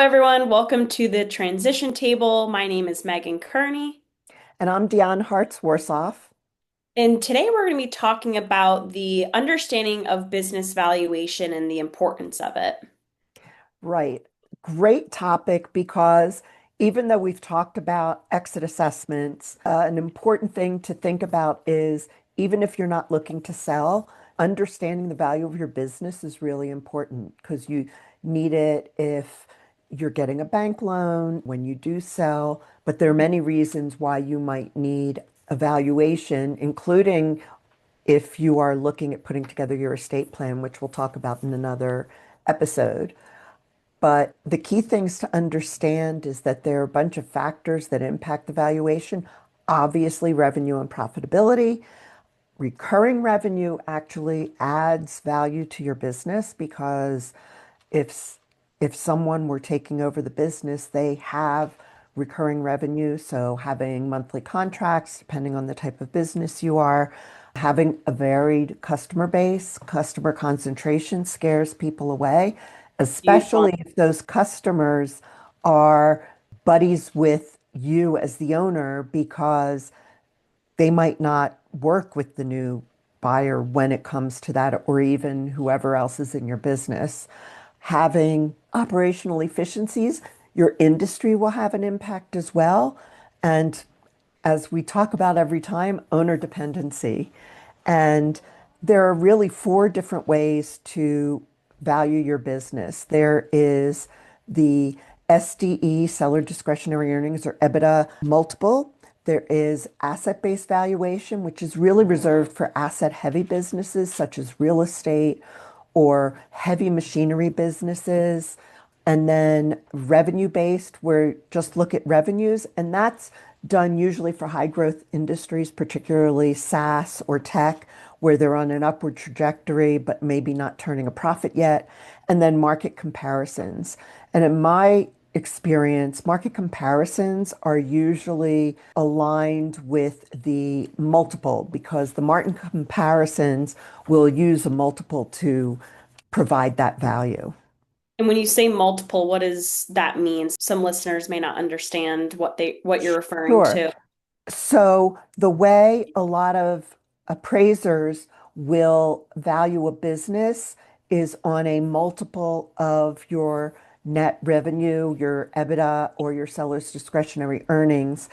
everyone. Welcome to the transition table. My name is Megan Kearney, And I'm Diane Hartz-Worsoff. and today we're going to be talking about the understanding of business valuation and the importance of it. Right. Great topic because even though we've talked about exit assessments, an important thing to think about is even if you're not looking to sell, understanding the value of your business is really important because you need it if you're getting a bank loan, when you do sell, but there are many reasons why you might need a valuation, including if you are looking at putting together your estate plan, which we'll talk about in another episode. But the key things to understand is that there are a bunch of factors that impact the valuation. Obviously, revenue and profitability. Recurring revenue actually adds value to your business because if if someone were taking over the business, they have recurring revenue. So having monthly contracts, depending on the type of business you are, having a varied customer base, customer concentration scares people away, Huge one. especially if those customers are buddies with you as the owner because they might not work with the new buyer when it comes to that, or even whoever else is in your business. Having operational efficiencies, your industry will have an impact as well. And as we talk about every time, owner dependency. And there are really four different ways to value your business. There is the SDE, seller discretionary earnings, or EBITDA multiple. There is asset-based valuation, which is really reserved for asset-heavy businesses such as real estate or heavy machinery businesses. And then revenue-based, where just look at revenues, and that's done usually for high growth industries, particularly SaaS or tech, where they're on an upward trajectory, but maybe not turning a profit yet. And then market comparisons. And in my experience, market comparisons are usually aligned with the multiple because the market comparisons will use a multiple to provide that value. And when you say multiple, what does that mean? Some listeners may not understand what you're referring Sure. to. So the way a lot of appraisers will value a business is on a multiple of your net revenue, your EBITDA, or your seller's discretionary earnings.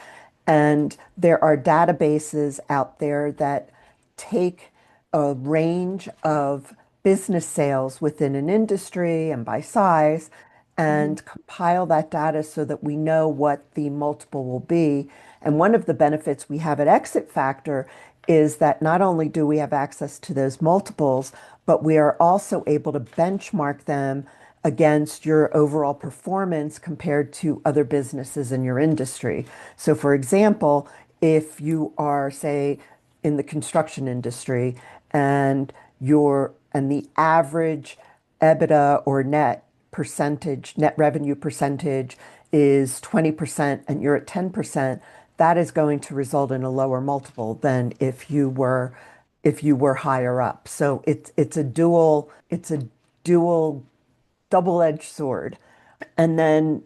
And there are databases out there that take a range of business sales within an industry and by size Mhm. and compile that data so that we know what the multiple will be. And one of the benefits we have at Exit Factor is that not only do we have access to those multiples, but we are also able to benchmark them against your overall performance compared to other businesses in your industry. So, for example, if you are, say, in the construction industry and the average EBITDA or net revenue percentage is 20% and you're at 10%, that is going to result in a lower multiple than if you were higher up. So it's a dual double-edged sword. And then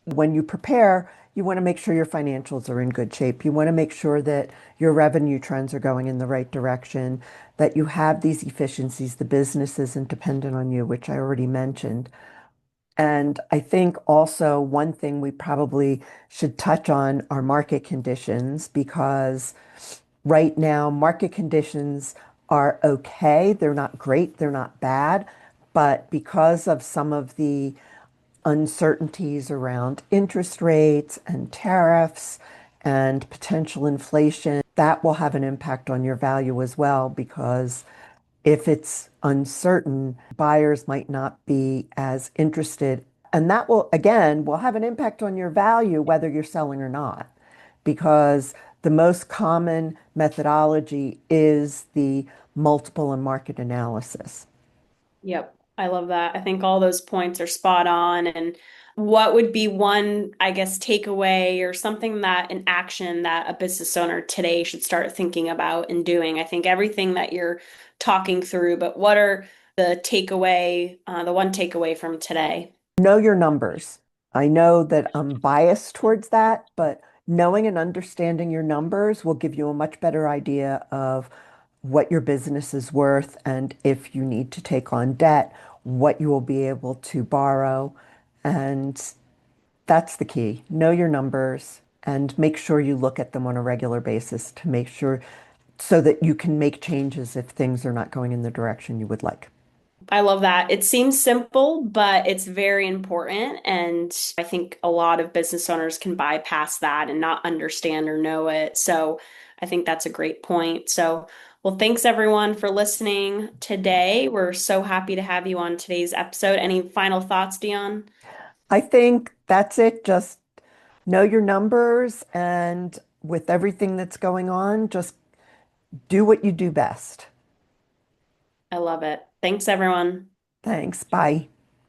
when you prepare, you want to make sure your financials are in good shape. You want to make sure that your revenue trends are going in the right direction, that you have these efficiencies, the business isn't dependent on you, which I already mentioned. And I think also one thing we probably should touch on are market conditions because right now market conditions are okay. They're not great, they're not bad, but because of some of the uncertainties around interest rates and tariffs and potential inflation, that will have an impact on your value as well because if it's uncertain, buyers might not be as interested. And that will have an impact on your value, whether you're selling or not, because the most common methodology is the multiple and market analysis. Yep, I love that. I think all those points are spot on. And what would be one, I guess, takeaway or something that an action that a business owner today should start thinking about and doing? I think everything that you're talking through, but what are the one takeaway from today? Know your numbers. I know that I'm biased towards that, but knowing and understanding your numbers will give you a much better idea of what your business is worth and if you need to take on debt, what you will be able to borrow. And that's the key. Know your numbers and make sure you look at them on a regular basis to make sure so that you can make changes if things are not going in the direction you would like. I love that. It seems simple, but it's very important. And I think a lot of business owners can bypass that and not understand or know it. So I think that's a great point. So, well, thanks everyone for listening today. We're so happy to have you on today's episode. Any final thoughts, Dion? I think that's it. Just know your numbers and with everything that's going on, just do what you do best. I love it. Thanks, everyone. Thanks. Bye.